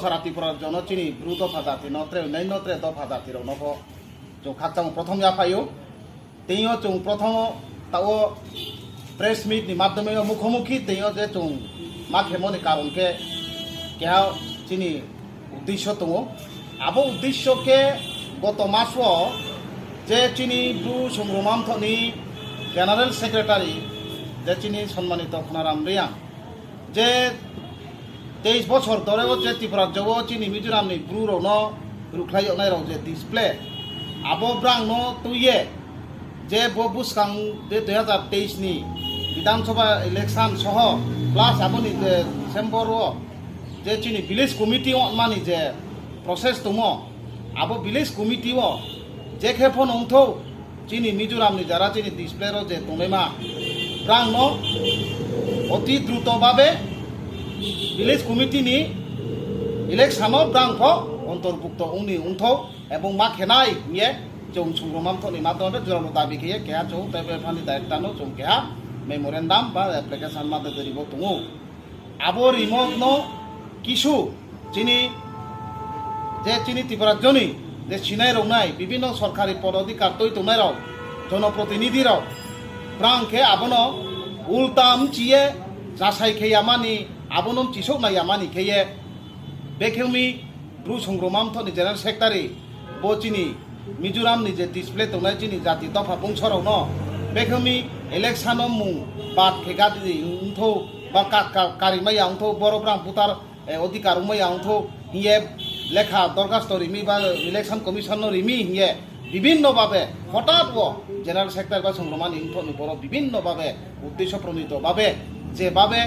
সারা ত্রিপুরার জন্য চিনি ব্রু দফা জাতি নত্রে নাই নত্রে দফা জাতির নব চৌ খাকচাং প্রথম জাফাইও তেইও চৌ প্রথম তাও প্রেস মিট नि মাধ্যমে মুখোমুখি তেইও যে চৌ মা খেমনি কারণকে কেহা চিনি উদ্দেশ্য দङ আবো উদ্দেশ্যকে গত মাসও যে চিনি ব্রু সংগ্রামান্থনি জেনারেল সেক্রেটারি যে চিনি সম্মানিত খনারাম রিয়াং যে 23 বছর ধরেও যে ত্রিপুরা জব চিনি মিজোরামনি ব্রু রন রুখলাই অনাই রাव যে ডিসপ্লে আবো ব্রাং ন তুইয়ে যে বুসকাং যে 2023 नि বিধানসভা ইলেকশন সহ প্লাস আপনি যে ডিসেম্বর যে চিনি ভিলেজ কমিটি মানি যে প্রসেস দङ আবো ভিলেজ কমিটি যে খেফন অংথौ চিনি মিজোরামনি যারা চিনি ডিসপ্লে যে দङैमा ব্রাং ন অতি দ্রুতভাবে ভিলেজ কমিটিনি ইলেকশনও ব্রাংফ অন্তর্ভুক্ত উনি উংথौ এবং মা খেনাই নিয়ে जों संग्रामान्थनि माध्यमे जराव दाबि खेये केहा चौ तेबेफानि दायित्वनो जों केहा मेमोरेन्डाम बा एप्लिकेशन मादे दरिबो दङ आबो रिमोटनो किछु चिनि जे चिनि त्रिपुराजनि जे सिनाय रौनाय विभिन्न सरकारि पदाधिकार तৈ दंनाय राव जनप्रतिनिधि राव ब्रांखे आबोनो उल्टाम चिये जासाय खेयामानि आबोनो चिसौ नायामानि खेये बेखेवनि ब्रु संग्रामान्थनि जेनेरेल सेक्रेटारि बचिनि मिजोरामनि जे डिसप्ले दंनाय चिनि जाति दफा बुंसराव न बेखोमि इलेक्शन मुं बाद खेगादि उंथौ बा कारिमाय उंथौ बरब्रां भुटार अधिकार उमै उंथौ हिये लेखा दरखास्त रिमि बा इलेक्शन कमिशन रिमि हिये विभिन्न भावे हठाৎ जेनारेल सेक्रेटारि बा संग्रामानि उंथनि बर विभिन्न भावे उद्देश्य प्रणीत भावे जे भावे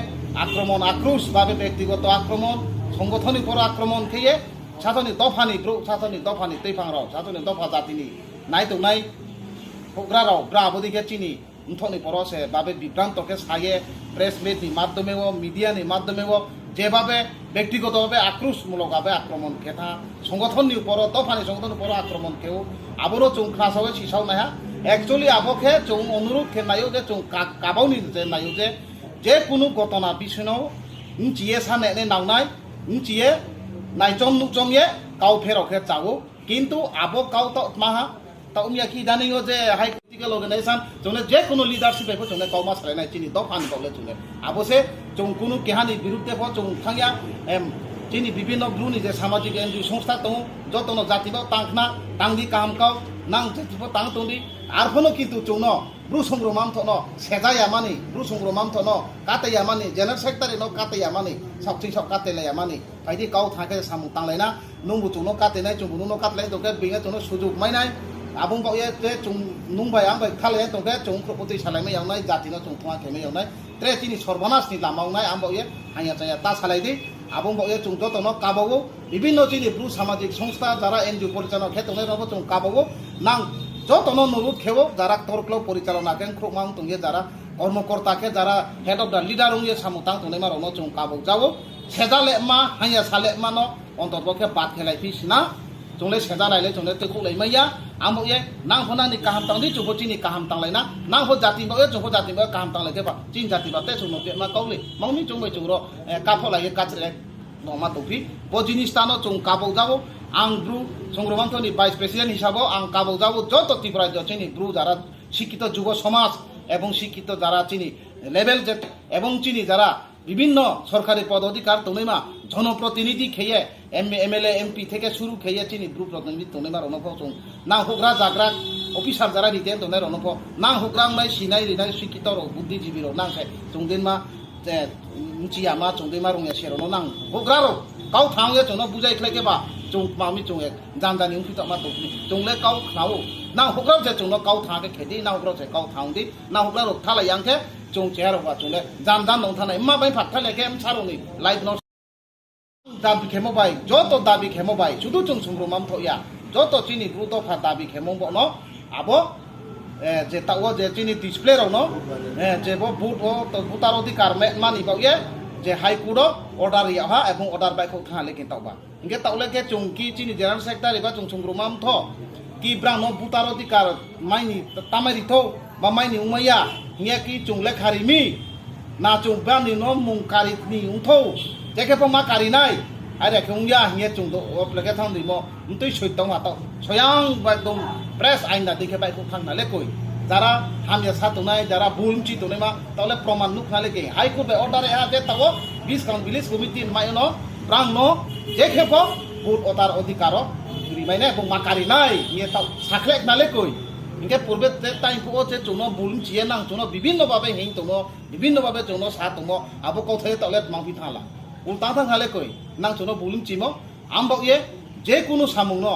आक्रमण आक्रोश भावे व्यक्तिगत आक्रमण संगठनिक पर आक्रमण खेये सातनि दफानि ब्रु सातनि दफानि तैफांराव सातनि दफा जातिनि नायदौनाय हग्राराव ब्राबोदिके चिनि उंथनि परसे बाबे बिभ्रांतके साये प्रेस मिटनि माध्यमेও मिडियानि माध्यमेও যেভাবে ব্যক্তিগতভাবে আক্রোশমূলকভাবে আক্রমণ খেতা সংগঠনनि উপর দফাनि সংগঠনनि উপর আক্রমণ কেউ আবরও চৌ ক্লাসাवे सिसाव नाया एक्चुअली आबोखे चौ अनुरोध खेनायो जे चौ काबावनि जे नायो जे कुनु घटना बिसनाव उंचिये साने नावनाय उंचिये नाइचम नुकचम ये काउ फेरखे चावो किंतु आबो काउ तो माहा ताउमिया की दानियो जे हाई पॉलिटिकल ऑर्गेनाइजेशन जोने जे कोनो लीडरशिप बेखौ जोने काउमा सालायनाय चिनि दफान बावले जोने आबो से जों कुनु केहानि बिरुद्धे फ जों थांया चिनि विभिन्न ब्रुनि जे सामाजिक एनजिओ संस्था दङ जतनो जातिबो तांखना तांदि कामकाव नां जेतिबो तां तंदि आरफनो किन्तु जोंनो ब्रु संग्रामान्थनो सेजायामानि ब्रु संग्रामान्थनो कातैयामानि जेनेरेल सेक्रेटारि नो कातैयामानि साबसिन सब कातैलायामानि फायदि गाव थांखे सामु तांलायना नंबु जोंनो कातैनाय जोंबो नो कातलाय दके बेङा जोंनो सुजुग मायनाय आबुं बावये जे जों नुंबाय आंबाय खालाय दके जों प्रपति सालायमै यावनाय जातिनो जों थङा खेमै यावनाय त्रे चिनि सर्वनाशनि लामावनाय आंबावये हाया जाया ता सालायदि आबुं बावये जों जतनो काबावो विभिन्न चिनि ब्रु सामाजिक संस्था जारा एनजिओ परिचालन खेतने रावबो जों काबावो नां যতনো নুরুত খেও যারা তরক্ল পরিচালনাকে খ্রুমাং তুঙ্গে যারা কর্মকর্তাকে যারা হেড অফ দ্য লিডার উঙ্গে সামুতাং তুনে মারনো চুং কাবক যাও সেজালে মা হাইয়া সালে মানো অন্তর্পক্ষে বাদ খেলাই ফিসনা চুংলে সেজা লাইলে চুংলে তেকু লাইমাইয়া আমো এ নাং হনানি কাহাম তাংদি চুবো চিনি কাহাম তাংলাইনা নাং হ জাতি বয়ে চুবো জাতি বয়ে কাহাম তাংলাইকে বা চিন জাতি বাতে চুনো তে মা কাউলে মাউনি চুংबै চুংरो काफो लागे काचरे नमा तफि बो जिनिसतानो चुं काबक जाओ आं ब्रु संग्रामान्थनि भाइस प्रेसिडेंट हिसाबै आं काबक जाओ যত ত্রিপুরা চিনি ব্রু যারা শিক্ষিত যুব সমাজ এবং শিক্ষিত যারা চিনি লেভেল যে এবং চিনি যারা বিভিন্ন সরকারি পদ অধিকার তনেমা জনপ্রতিনিধি খেয়ে এমএলএ এমপি থেকে শুরু খেয়ে চিনি ব্রু প্রতিনিধি তনেমার অনুভব চুং নাং হুগ্রা জাগ্রা অফিসার যারা রিটেন তনের অনুভব নাং হুগ্রাংনাই সিনাই রিনাই শিক্ষিত বুদ্ধিজীবী নাংছে চুংদিনমা मिचिया मा चौंदैमा रंया सेरनो नां होग्रारो गाव थांगे चौनो बुजाय खलायकेबा चौ मामि चौ एक जानदानि उफिता मा तो चौले गाव खाओ ना होग्राव जे चौनो गाव थांगे खेदि ना होग्राव जे गाव थांदि ना होग्राव थाला यांखे चौ चेरबा चौले जानदान नं थानाय मा बाय फाथा लेके एम सारोनि लाइफ न दाबि खेमो बाय जतो दाबि खेमो बाय सुदु चौ संग्रामाम थया जतो चिनि ब्रु दफा दाबि खेमो बनो आबो जे ताओ जे चिनि डिसप्ले रावनो जे बो बुट तो भुटार अधिकार मानि बावये जे हाई कोर्ट अर्डार याहा एबं अर्डार बायखौ थाङा लेकिन तावबा इंगे तावले के चौंकी चिनि जेनेरेल सेक्रेटारि बा चौं संग्रामाम थ कि ब्रानो भुटार अधिकार माइनि तामारि थौ बा माइनि उमैया हिया कि चौंले खारिमि ना चौं बानि न मुं कारिनि उंथौ जेके मा कारिनाय আরে কেউয়া হিয়ে চুংদো অপ্লাকে থাম দিমো তুই সইতাও মাতাও সয়াং একদম প্রেস আইনা দেখে বাইক থাকনালে কই যারা হামিয়া সাতুনাই যারা বুলমচি তোনেমা তাহলে প্রমাণ নুকনালে কে হাইকোর্টে অর্ডারে আছে তাও 20 কাউন্ট ভিলেজ কমিটি মাইনো ব্রাংনো যে খেপো বুল অতার অধিকার রিমাইনে এবং মাকারি নাই নিয়ে তাও সাখলেক নালে কই ইনকে পূর্বে টাইম পো যে চুনো বুলমচিয়ে নাং চুনো বিভিন্নভাবে হিং তোমো বিভিন্নভাবে চুনো সা তোমো আবো কোথায় তাহলে মাংপি থালা উল্টা থাকলে কই নাং চুনো বুলমচিমো আমবক ইয়ে যে কোনো সামুং ন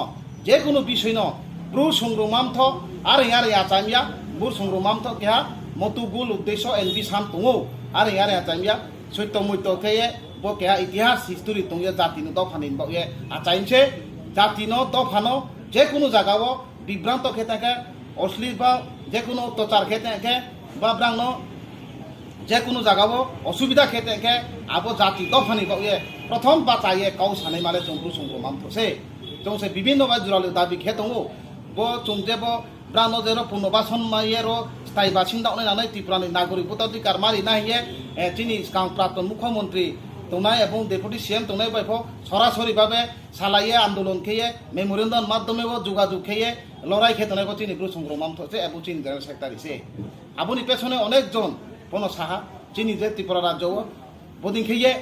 যে কোনো বিষয় ন ব্রু সংগ্রমামথ আরে আরে আচামিয়া ব্রু সংগ্রমামথ কেহা মতু গুল উদ্দেশ্য এনবি সাম তঙ্গো আরে আরে আচামিয়া সত্য মৈত্য খেয়ে বো কেহা ইতিহাস হিস্টোরি তঙ্গে জাতিনো দফানিন বক ইয়ে আচাইনছে জাতিনো দফানো যে কোনো জায়গাও বিভ্রান্ত খেয়ে থাকে অশ্লীল বা যে কোনো অত্যাচার খেয়ে থাকে বা ব্রাহ্ম যে কোনো জায়গাও অসুবিধা খেয়ে থাকে আবো জাতি দফানি বক ইয়ে প্রথম বাঁচাইয়ে কাউ সানাই মালে চম্পু সংগ্রমামথসে जोंसे विभिन्न बाय जुराले दाबि खे दङ बो जोंजेबो ब्रानो जेरो पुनर्बासन मायेरो स्थायी बासिन्दा अनानै त्रिपुरानि नागरिक भोटाधिकार मारि नाहिये चिनि सिगां प्राक्तन मुख्यमन्त्री तंनाय एबं डेपुटी सीएम तंनाय बायफो सरासरि भाबे सालाये आन्दोलन खेये मेमोरेन्डाम माध्यमेबो যোগাযোগ खेये लड़ाई खेतनायबो चिनि ब्रु संग्रमामथसे एबं चिनि जनरल सेक्रेटारि से आबुनि पेछने अनेकजन पन साहा चिनि जे त्रिपुरा राज्यआव बदिं खेये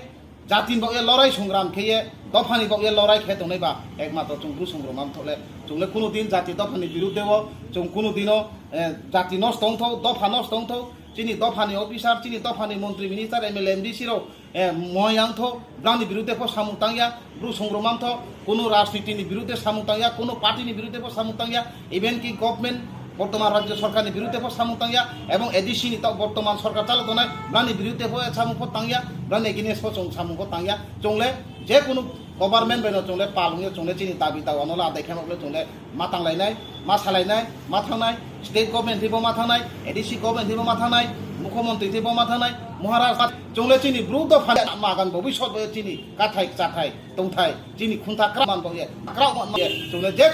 জাতিন বকে লড়াই সংগ্রাম খেয়ে দফানি বকে লড়াই খেতে নেবা একমাত্র চুংকু সংগ্রাম থলে চুংলে কোনোদিন জাতি দফানি বিরুদ্ধে চুং কোনোদিনও জাতি নষ্ট হতো দফা নষ্ট হতো চিনি দফানি অফিসার চিনি দফানি মন্ত্রী মিনিস্টার এমএলএ এমডিসিরও মহায়াংথ ব্রানি বিরুদ্ধে সামুতাঙ্গিয়া ব্রু সংগ্রামান্থ কোনো রাজনীতির বিরুদ্ধে সামুতাঙ্গিয়া কোনো পার্টির বিরুদ্ধে সামুতাঙ্গিয়া ইভেন কি গভর্নমেন্ট বর্তমান রাজ্য সরকারের বিরুদ্ধে সামুতাঙ্গিয়া এবং এডিসিনি তাও বর্তমান সরকার চালাতনায় ব্রানি বিরুদ্ধে সামুখ তাঙ্গিয়া ব্রানি এগেনেস্ট সামুখ তাঙ্গিয়া চংলে যে কোনো গভর্নমেন্ট বেন চংলে পালুঙে চংলে চিনি দাবি দাও অনলা দেখামলে চংলে মা তাंलायनाय মা সালাयनाय মা थांनाय स्टेट गभर्नमेंट थिबो मा थांनाय एडिसि गभर्नमेंट थिबो मा थांनाय मुख्यमंत्री थिबो मा थांनाय महाराष्ट्र चंले चिनि ब्रुद फाले मागान भबिष्यत चिनि काथाय चाथाय तंथाय चिनि खुंथा क्रामान बये क्राव चंले जे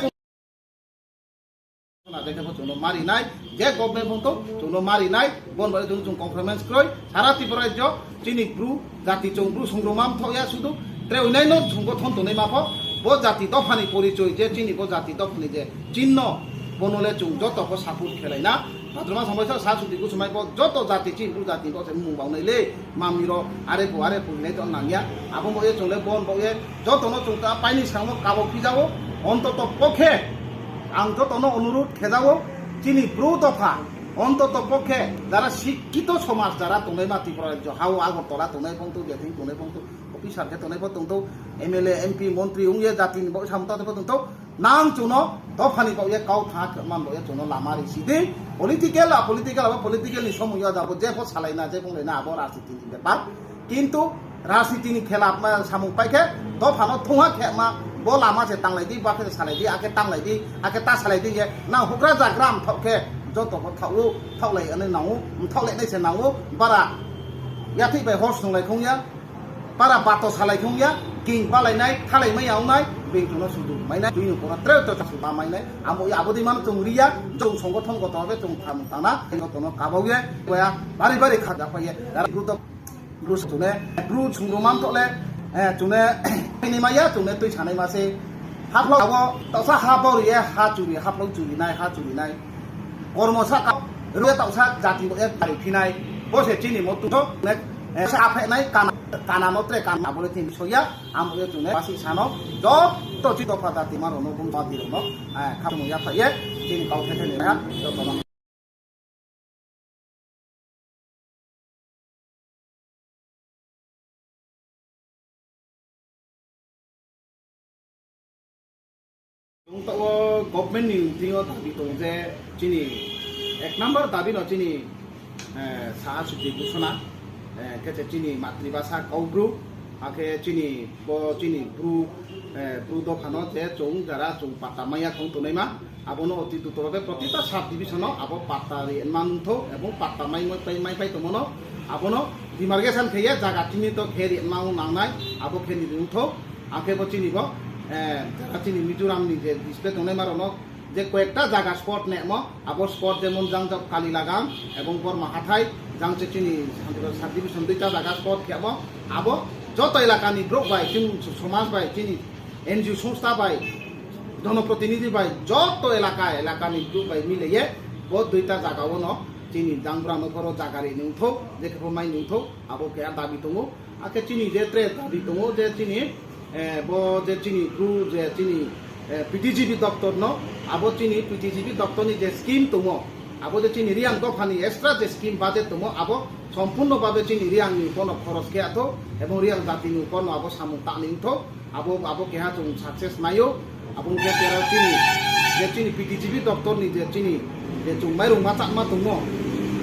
देखो चुनो मारी नाय जे गवर्नमेंट बंतो चुनो मारी नाय बन बारे जों कनफारेंस क्रय सारा त्रिपुरा राज्य चिनि ब्रु जाति चौ ब्रु संग्राम थया सुदु त्रे उनायनो संगठन तनै माफो बो जाति दफानि परिचय जे चिनि बो जाति दफानि जे चिन्ह बनले चुं जत को सापुर खेलायना भाद्रमा समयसा सा सुदि गुसुमाय बो जत जाति चिन ब्रु जाति बो मुं बावनायले मामिरो आरे बुने तो नांगिया आबो बो ए चले बन बो ए जतनो चुंता पाइनि सामो काबो फिजावो অন্তত পক্ষে आंथ तनो अनुरोध खेजाओ चिनि ब्रु दफा অন্তত পক্ষে যারা শিক্ষিত সমাজ যারা তনেমা ত্রিপুরা রাজ্য হাও আগরতলা তনে পংতু বেথিং তনে পংতু অফিসার কে তনে পংতু এমএলএ এমপি মন্ত্রী উংয়ে জাতি ব সামতা পংতু নাং চুনো দফানি বয়ে কাউ থাক মান বয়ে চুনো লামারি সিদি পলিটিক্যাল নি সময় যাব যে ফ সালাইনা যে বুंलायना আবো রাজনীতি ব্যাপার কিন্তু রাজনীতিनि খেলা সামু পাইকে দফাनो थुङा खेमा बो लामा से तांलायदि बाखे सालायदि आके तांलायदि आके ता सालायदि ये ना हुग्रा जाग्राम थके जत को थाउ थाउलाय अने नाउ थाउलायनाय से नाउ बारा याथि बाय हर्स नंलाय खुंया बारा बातो सालाय खुंया किं बालायनाय थालाय मै आवनाय बेखौनो सुदु मायना दुइ नखरा त्रे तो सुबा मायनाय आबोदि मान तुंगरिया जों संगठन गतबे जों थाना गतनो काबोगे बया बारि बारि खाजा फैया ग्रुप ब्रुस तुने ब्रु संग्राम थले चुने ini maya chune tui sanai mase haplo abo tausa habor ye ha churi nai kormosa ka ru tausa jati bo ek pari phinai bose chini motu to ne sa aphe nai kana motre kan abole tin soya amole chune basi sano jo to chito phata timar ono bum ba diro no khamu ya phaye chini kau the ne ha to to untuk government ni tinggal tapi tu je cini ek number tapi no cini sah sudah busana kece cini matribasa kaubru ake cini bo cini bru do phano je chung jara chung patamaya thong tunai ma abono oti tu torobe protita sub division no abo patari mantho ebong patamai mai pai tomono abono demarcation kheye jaga tini to kheri mau nangnai abo kheni rutho ake bo cini bo চিনি মিজোরাম নি যে display তনে মারনো যে কয়েকটা জায়গা spot নেমো আবো spot যেমন জাংজব কালীলাগাম এবং বর্মা হাথাই জাংচে চিনি সাব ডিভিশন দুইটা জায়গা স্পট খেবো আবো যত এলাকানি ব্রক বাই সমাজ বাই চিনি এনজিও সংস্থা বাই জনপ্রতিনিধি বাই যত এলাকানি গ্রুপ বাই মিলিয়ে বহুত দুইটা জায়গাও ন চিনি জাংব্রা নগর জাগারি নিউথো যেখানে মাই নিউথো আবো কে দাবি দङ আকে চিনি যে ত্রে দাবি দङ যে চিনি যে চিনি গ্রু যে চিনি পিটিজিবি দপ্তর ন আবো চিনি পিটিজিবি দপ্তরনি যে স্কিম দङ আবো যে চিনি রিয়াং দফানি এক্সট্রা যে স্কিম বাজেট দङ আবো সম্পূর্ণভাবে চিনি রিয়াংনি কোনো খরচ কেয়াথো এবং রিয়াং জাতিনি কোনো আবো সামু তানিউথো আবো কেহা जों সাকসেস নাইও আবো কে তেরা চিনি যে চিনি পিটিজিবি দপ্তরনি যে চিনি যে जों মাইরং মাচাকমা দङ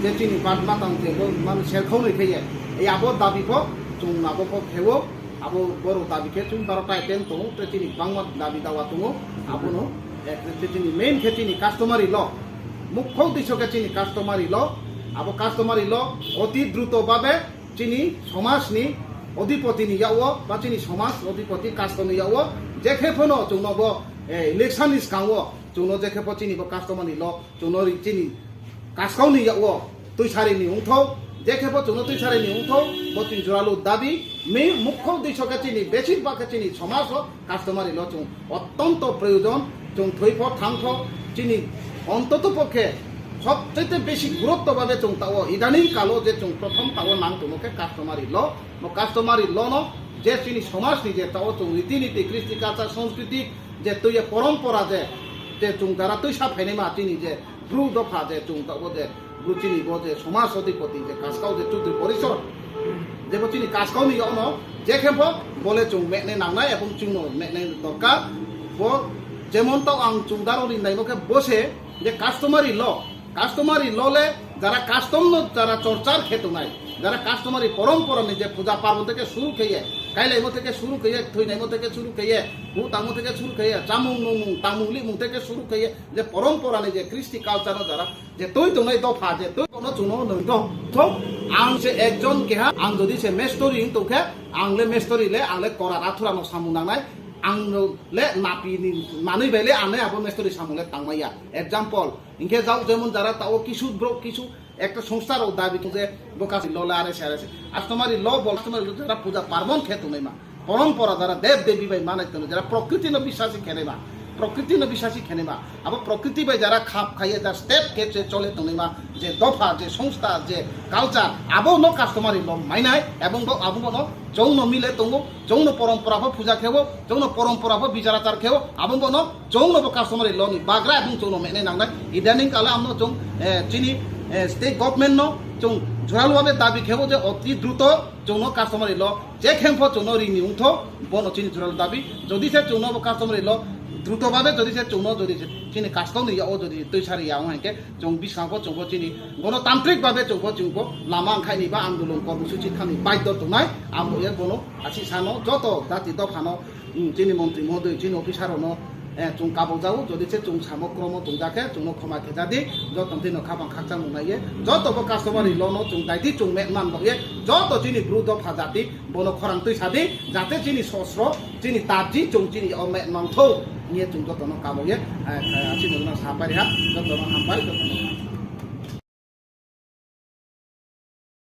যে চিনি বাদ মাতাং যে মান সেরখাউनै फैयो এই আবো দাবিখौ जों আবোखौ खेवो আবো বড় দাবিকে जों 12টা আইটেম दङ তে চিনি বাংলা দাবি দাওয়া दङ আবোনো এক চিনি মেইন কে চিনি কাস্টমারি ল মুখ্য উদ্দেশ্যকে চিনি কাস্টমারি ল আবো কাস্টমারি ল অতি দ্রুতভাবে চিনি সমাজনি অধিপতিনি ইয়াও বা চিনি সমাজ অধিপতি কাস্টমারি ইয়াও যেখেফনো जोंनोब इलेक्शननि सिगाङाव जोंनो जेखेफो चिनि कास्टमारि ल जोंनो चिनि कास्काउनि याव तुइसारिनि उंथौ जेखेफो जोंनो तुइसारिनि उंथौ बचिन जुरालु दाबि मे मुख्य उद्देश्यके चिनि बेसिरभाग चिनि समाज कास्टमारि ल जों अत्यंत प्रयोजन जों थैफो थांफो चिनि অন্তত পক্ষে সবচেয়ে বেশি গুরুত্বভাবে जों তাও ইদানিং কালো যে जों প্রথম তাও নাম তোমাকে কাস্টমারি ল ন যে চিনি সমাজনি যে তাও जों রীতিনীতি কৃষ্টি কালচার সংস্কৃতি যে তৈরি পরম্পরা যে जों যারা তৈসা ফাইনেমা চিনি যে ব্রু দফা যে जों তাও যে ব্রু চিনি যে সমাজ অধিপতি যে কাজকাও যে চৌধুরী পরিষদ যে চিনি কাজকাওনি ন যে খেপ বলে जों মেনে নাংনাই এবং जों মেনে দরকার যেমন তাও আং চুংদারনি নাইমকে বসে যে কাস্টমারি ললে যারা কাস্টম যারা চর্চার ক্ষেত্র নাই যারা কাস্টমারি পরম্পরা যে পূজা পার্বণ থেকে শুরু খেয়ে কাইলাইমো থেকে শুরু খেয়ে থইনাইমো থেকে শুরু খেয়ে হু তামো থেকে শুরু খেয়ে চামুং নুমুং তামুলি মুং থেকে শুরু খেয়ে যে পরম্পরা যে কৃষ্টি কালচার যারা যে তৈ দনাই দফা যে তৈ কোনো চুনো নই তো আং সে একজন কেহা আং যদি সে মেস্টরি তোকে আংলে মেস্টরিলে আংলে করা আথুরানো সামু নাংনাই आंले नापीनि मानै बायले आने आबो मेस्टरि सामुले तांमाया एग्जाम्पल इनके जाव जेमन जारा ताओ किछु ब्रक किछु একটা সংস্থার দাবি যে বোকাসি ললা আরে সারে আস্তমারি ল বলতমারি যারা পূজা পার্বণ খেতো নাইমা পরম্পরা যারা দেব দেবী বাই মানাইতো যারা প্রকৃতি ন বিশ্বাসী খেনেমা প্রকৃতি ন বিশ্বাসী খেনেমা আবার প্রকৃতি বাই যারা খাপ খাইয়ে যারা স্টেপ কেচে চলে তো নাইমা যে দফা যে সংস্থা যে কালচার আবো ন কাস্টমারি ল মাইনাই এবং আবো ন যৌন মিলে তঙ্গো যৌন পরম্পরা পূজা খেবো যৌন পরম্পরা বিচারাচার খেবো আবো ন যৌন কাস্টমারি লনি বাগরা এবং যৌন মেনে নাংনাই ইদানিং কালে আমনো जों চিনি स्टेट गभर्नमेंट जों जुरालुवाबे दाबि खेबो जे अति द्रुत जोंनो कास्टमारि ल जे खेमफो जोंनो रिनि उंथो बनो चिनि जुरालु दाबि जदि से जोंनो कास्टमारि ल द्रुतभावे जदि से जोंनो जदि चिनि कास्टमारि याव जदि तैसारि याव हांके जों बिसांखो जोंखो चिनि गणतांत्रिक भावे जोंखो लामा ओंखायनि बा आन्दोलन कर्मसूचि खानि बाध्य दंनाय आमो ए बनो आसि सानो जत जाति दफानो चिनि मन्त्रि महोदय चिनि अफिसारनो जों काबो जाऊ जदि से जों सामक्रम जों जाके जोंनो खमा खेजादि जतन दिनो खाबां खाकचा मुनाये जतबो कास्टमारि लनो जों दाइदि जों मेनमान बये जत चिनि ब्रुद फाजाति बनो खरां तैसादि जाते चिनि सस्र चिनि ताजि जों चिनि मेनमान थौ निये जों जतन काबोये चिनि सापारिहा जतन हामबाय जतन